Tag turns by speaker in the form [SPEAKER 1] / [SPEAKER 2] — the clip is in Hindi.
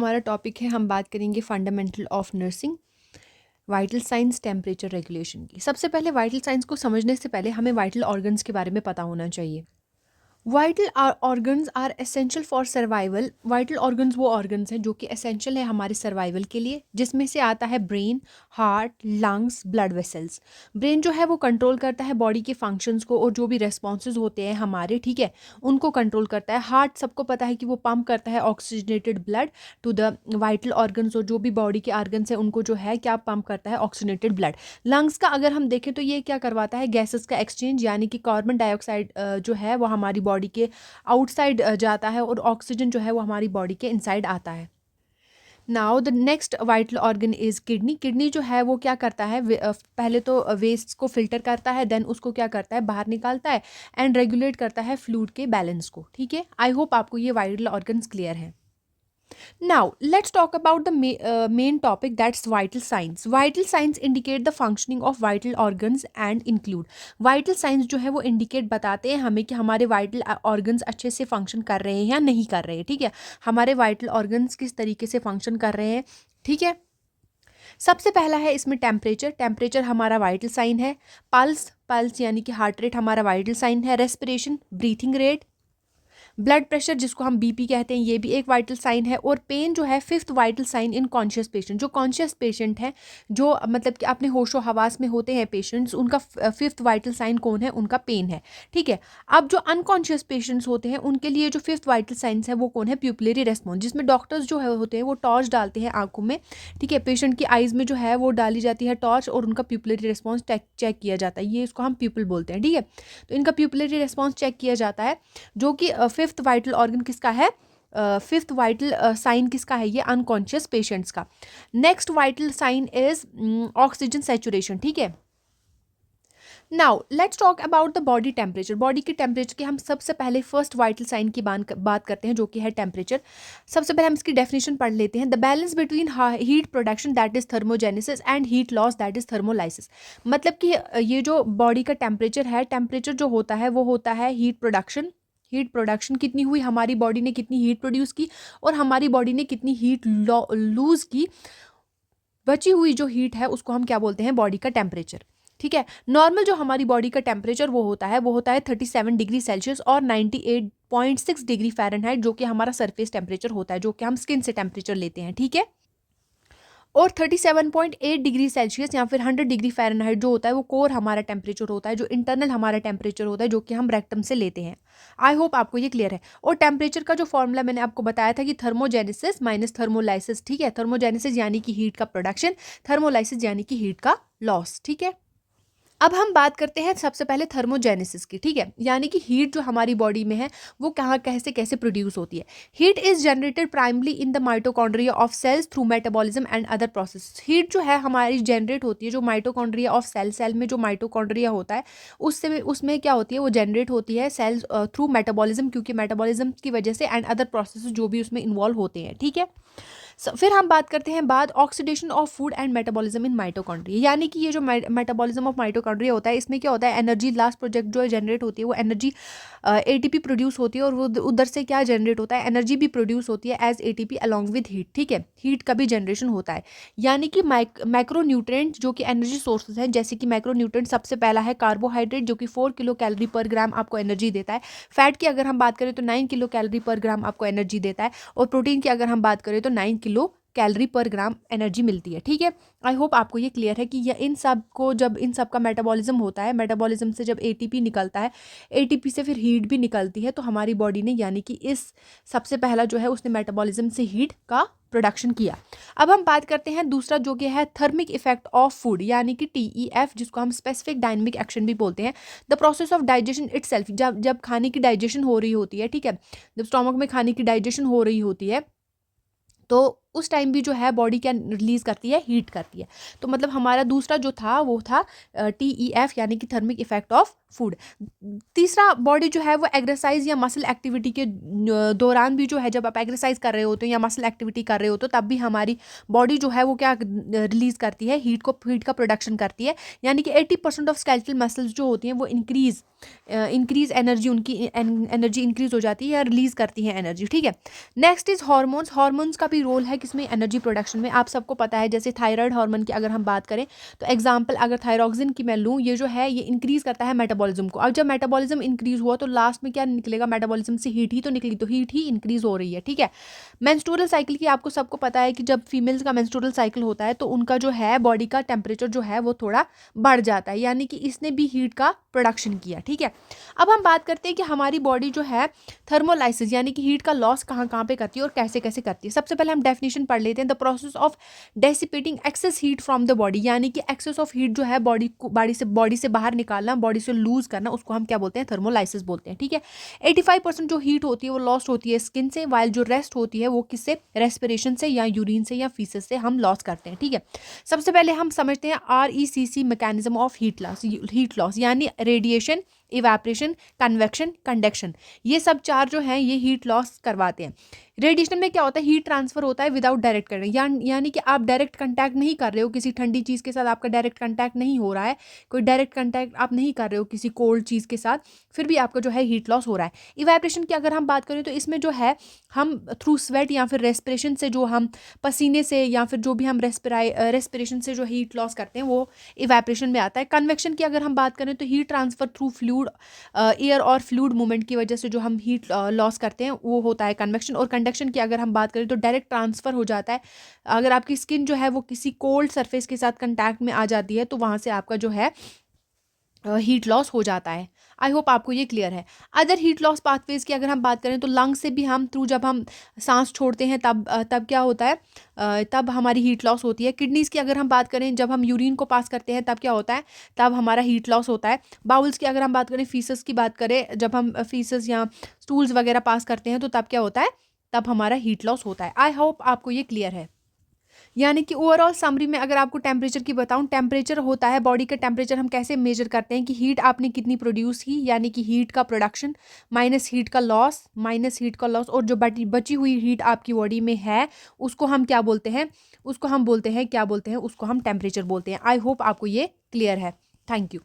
[SPEAKER 1] हमारा टॉपिक है, हम बात करेंगे fundamental of nursing, vital science, temperature regulation की। सबसे पहले वाइटल साइंस को समझने से पहले हमें वाइटल ऑर्गन्स के बारे में पता होना चाहिए। Vital organs are essential for survival. Vital organs वो ऑर्गन्स हैं जो कि एसेंशियल है हमारे सर्वाइवल के लिए, जिसमें से आता है brain, heart, lungs, blood vessels. Brain जो है वो कंट्रोल करता है बॉडी के फंक्शंस को और जो भी रेस्पॉन्सेज होते हैं हमारे, ठीक है, उनको कंट्रोल करता है। हार्ट सबको पता है कि वो पंप करता है oxygenated blood to the vital organs, और जो भी बॉडी के ऑर्गन्स हैं उनको जो है क्या पंप करता है, ऑक्सीजनेटेड ब्लड। लंग्स का अगर हम देखें तो ये क्या करवाता है, गैसेस का एक्सचेंज, यानी कि कार्बन डाइऑक्साइड जो है वो हमारी बॉडी के आउटसाइड जाता है और ऑक्सीजन जो है वो हमारी बॉडी के इनसाइड आता है। Now the next vital organ is kidney. Kidney जो है वो क्या करता है, पहले तो वेस्ट को फिल्टर करता है, देन उसको क्या करता है, बाहर निकालता है एंड रेगुलेट करता है फ्लूइड के बैलेंस को। ठीक है, आई होप आपको ये वाइटल ऑर्गन्स क्लियर है। Now, let's talk about the main topic, that's vital signs. Vital signs indicate the functioning of vital organs and include. Vital signs जो है वो indicate बताते हैं हमें कि हमारे vital organs अच्छे से function कर रहे हैं या नहीं कर रहे हैं, ठीक है, हमारे vital organs किस तरीके से function कर रहे हैं, ठीक है। सबसे पहला है इसमें टेम्परेचर। टेम्परेचर हमारा वाइटल साइन है। पल्स, पल्स यानी कि हार्ट रेट हमारा वाइटल साइन है। Respiration, breathing rate. Blood pressure जिसको हम बीपी कहते हैं, ये भी एक वाइटल साइन है। और पेन जो है fifth vital sign in conscious patient. जो कॉन्शियस पेशेंट है, जो मतलब कि अपने होशो हवास में होते हैं पेशेंट्स, उनका फिफ्थ वाइटल साइन कौन है, उनका पेन है, ठीक है। अब जो अनकॉन्शियस पेशेंट्स होते हैं उनके लिए जो फिफ्थ वाइटल साइंस है वो कौन है, प्यूपिलरी रेस्पॉन्स, जिसमें डॉक्टर्स जो है होते हैं वो टॉर्च डालते हैं आंखों में, ठीक है, पेशेंट की आइज में जो है वो डाली जाती है टॉर्च और उनका प्यूपिलरी रेस्पॉन्स चेक किया जाता है। ये इसको हम प्यूपिल बोलते हैं, ठीक है। तो इनका प्यूपिलरी रेस्पॉन्स चेक किया जाता है, जो कि फिफ्थ वाइटल ऑर्गन किसका है, फिफ्थ वाइटल साइन किसका है, ये अनकॉन्शियस पेशेंट्स का। Next vital sign is oxygen saturation, ठीक है। Now let's talk about the body temperature. Body के टेम्परेचर की हम सबसे पहले फर्स्ट वाइटल साइन की बात करते हैं, जो कि है टेम्परेचर। सबसे पहले हम इसकी डेफिनेशन पढ़ लेते हैं। The balance between heat production that is thermogenesis and heat loss that is thermolysis. मतलब कि ये जो बॉडी का टेम्परेचर है, टेम्परेचर जो होता है वो होता है हीट प्रोडक्शन। हीट प्रोडक्शन कितनी हुई, हमारी बॉडी ने कितनी हीट प्रोड्यूस की और हमारी बॉडी ने कितनी हीट लूज की, बची हुई जो हीट है उसको हम क्या बोलते हैं, बॉडी का टेम्परेचर, ठीक है। नॉर्मल जो हमारी बॉडी का टेम्परेचर वो होता है 37 डिग्री सेल्सियस और 98.6 डिग्री फ़ारेनहाइट, जो कि हमारा सरफेस टेम्परेचर होता है, जो कि हम स्किन से टेम्परेचर लेते हैं, ठीक है। और 37.8 डिग्री सेल्सियस या फिर 100 डिग्री फ़ारेनहाइट जो होता है वो कोर हमारा टेम्परेचर होता है, जो इंटरनल हमारा टेम्परेचर होता है, जो कि हम रेक्टम से लेते हैं। आई होप आपको ये क्लियर है। और टेम्परेचर का जो फॉर्मूला मैंने आपको बताया था कि थर्मोजेनेसिस माइनस थर्मोलाइसिस, ठीक है। थर्मोजेनेसिस यानी कि हीट का प्रोडक्शन, थर्मोलाइसिस यानी कि हीट का लॉस, ठीक है। अब हम बात करते हैं सबसे पहले थर्मोजेनेसिस की, ठीक है, यानी कि हीट जो हमारी बॉडी में है वो कहाँ कैसे कैसे प्रोड्यूस होती है। Heat is generated primarily in the mitochondria of cells through metabolism and other process. Heat जो है हमारी जनरेट होती है जो माइटोकॉन्ड्रिया ऑफ सेल, सेल में जो माइटोकॉन्ड्रिया होता है उससे उसमें क्या होती है, वो जनरेट होती है सेल्स थ्रू मेटाबॉलिज्म, क्योंकि मेटाबॉलिज्म की वजह से, एंड अदर प्रोसेस जो भी उसमें इन्वॉल्व होते हैं, ठीक है। फिर हम बात करते हैं बाद oxidation of food and metabolism in mitochondria, यानी कि ये जो मेटाबॉलिज्म ऑफ माइटोकॉन्ड्रिया होता है इसमें क्या होता है, एनर्जी लास्ट प्रोजेक्ट जो जनरेट होती है वो एनर्जी एटीपी प्रोड्यूस होती है और वो उधर से क्या जनरेट होता है, एनर्जी भी प्रोड्यूस होती है as ATP along with heat, ठीक है। हीट का भी जनरेशन होता है, यानी कि मैक्रोन्यूट्रेंट जो कि एनर्जी सोर्सेज हैं, जैसे कि मैक्रोन्यूट्रेंट सबसे पहला है कार्बोहाइड्रेट, जो कि 4 किलो कैलोरी पर ग्राम आपको एनर्जी देता है। फैट की अगर हम बात करें तो 9 किलो कैलोरी पर ग्राम आपको एनर्जी देता है, और प्रोटीन की अगर हम बात करें तो 9 किलो कैलोरी पर ग्राम एनर्जी मिलती है, ठीक है। आई होप आपको ये क्लियर है कि ये इन सब को, जब इन सब का मेटाबॉलिज्म होता है, मेटाबॉलिज्म से जब एटीपी निकलता है, एटीपी से फिर हीट भी निकलती है, तो हमारी बॉडी ने, यानी कि इस सबसे पहला जो है उसने मेटाबॉलिज्म से हीट का प्रोडक्शन किया। अब हम बात करते हैं दूसरा, जो कि है थर्मिक इफेक्ट ऑफ फूड, यानी कि TEF, जिसको हम स्पेसिफिक डायनेमिक एक्शन भी बोलते हैं। The process of digestion itself, जब खाने की डाइजेशन हो रही होती है, ठीक है, जब स्टोमक में खाने की डाइजेशन हो रही होती है तो उस टाइम भी जो है बॉडी क्या रिलीज़ करती है, हीट करती है। तो मतलब हमारा दूसरा जो था वो था TEF यानी कि थर्मिक इफेक्ट ऑफ फूड। तीसरा बॉडी जो है वो एक्सरसाइज या मसल एक्टिविटी के दौरान भी जो है, जब आप एक्सरसाइज कर रहे होते हो या मसल एक्टिविटी कर रहे हो तो तब भी हमारी बॉडी जो है वो क्या रिलीज करती है, हीट का प्रोडक्शन करती है। यानी कि 80% ऑफ स्केलेटल मसल्स जो होती हैं वो इंक्रीज एनर्जी, उनकी एनर्जी इंक्रीज हो जाती है या रिलीज करती है एनर्जी, ठीक है। Next is hormones. हॉर्मोन्स का भी रोल है किसमें, एनर्जी प्रोडक्शन में। आप सबको पता है जैसे थायराइड हार्मोन की अगर हम बात करें तो एग्जांपल अगर थायरोक्सिन की मैं लूँ, ये जो है ये इंक्रीज करता है मेटाबॉलिज्म को। अब जब मेटाबॉलिज्म इंक्रीज हुआ तो लास्ट में क्या निकलेगा, मेटाबॉलिज्म से हीट ही तो निकली, तो हीट ही इंक्रीज हो रही है, ठीक है। मेंस्ट्रुअल साइकिल की आपको सबको पता है कि जब फीमेल्स का मेंस्ट्रुअल साइकिल होता है तो उनका जो है बॉडी का टेम्परेचर जो है वो थोड़ा बढ़ जाता है, यानी कि इसने भी हीट का प्रोडक्शन किया, ठीक है। अब हम बात करते हैं कि हमारी बॉडी जो है थर्मोलाइसिस यानी कि हीट का लॉस कहाँ कहाँ पे करती है और कैसे कैसे करती है। सबसे पहले हम डेफिनेशन पढ़ लेते हैं। The process of dissipating excess heat from the body, यानी कि एक्सेस ऑफ हीट जो है बॉडी से बाहर निकालना, बॉडी से लूज करना, उसको हम क्या बोलते हैं, थर्मोलाइसिस बोलते हैं, ठीक है। 85% जो हीट होती है वो लॉस्ट होती है स्किन से, वाइल जो रेस्ट होती है वो किससे, रेस्पिरेशन से या यूरिन से या फीसेस से हम लॉस करते हैं, ठीक है। सबसे पहले हम समझते हैं RECC mechanism of heat loss यानी रेडिएशन, इवेपोरेशन, कन्वेक्शन, कंडक्शन। ये सब चार जो हैं ये हीट लॉस करवाते हैं। रेडिएशन में क्या होता है, हीट ट्रांसफर होता है विदाउट डायरेक्ट करंट, यानी कि आप डायरेक्ट कंटैक्ट नहीं कर रहे हो किसी ठंडी चीज़ के साथ, आपका डायरेक्ट कंटैक्ट नहीं हो रहा है, कोई डायरेक्ट कंटैक्ट आप नहीं कर रहे हो किसी कोल्ड चीज़ के साथ, फिर भी आपका जो है हीट लॉस हो रहा है। इवेपोरेशन की अगर हम बात करें तो इसमें जो है हम थ्रू स्वेट या फिर रेस्पिरेशन से, जो हम पसीने से या फिर जो भी हम रेस्पिरेशन से जो हीट लॉस करते हैं वो इवेपोरेशन में आता है। कन्वेक्शन की अगर हम बात करें तो heat transfer through fluid, air और फ्लूइड मूवमेंट की वजह से जो हम हीट लॉस करते हैं वो होता है कन्वेक्शन। और कंडक्शन की अगर हम बात करें तो डायरेक्ट ट्रांसफर हो जाता है, अगर आपकी स्किन जो है वो किसी कोल्ड सरफेस के साथ कंटैक्ट में आ जाती है तो वहाँ से आपका जो है हीट लॉस हो जाता है। आई होप आपको ये क्लियर है। अदर हीट लॉस पाथवेज की अगर हम बात करें तो लंग से भी हम थ्रू, जब हम सांस छोड़ते हैं तब क्या होता है, तब हमारी हीट लॉस होती है। किडनीज़ की अगर हम बात करें, जब हम यूरिन को पास करते हैं तब क्या होता है, तब हमारा हीट लॉस होता है। बाउल्स की अगर हम बात करें, फीसस की बात करें, जब हम फीसस या स्टूल्स वगैरह पास करते हैं तो तब क्या होता है, तब हमारा हीट लॉस होता है। आई होप आपको ये क्लियर है। यानी कि ओवरऑल समरी में अगर आपको टेम्परेचर की बताऊं, टेम्परेचर होता है बॉडी का टेम्परेचर, हम कैसे मेजर करते हैं कि हीट आपने कितनी प्रोड्यूस की, यानी कि हीट का प्रोडक्शन माइनस हीट का लॉस और जो बची हुई हीट आपकी बॉडी में है उसको हम क्या बोलते हैं, उसको हम टेम्परेचर बोलते हैं। आई होप आपको ये क्लियर है। Thank you.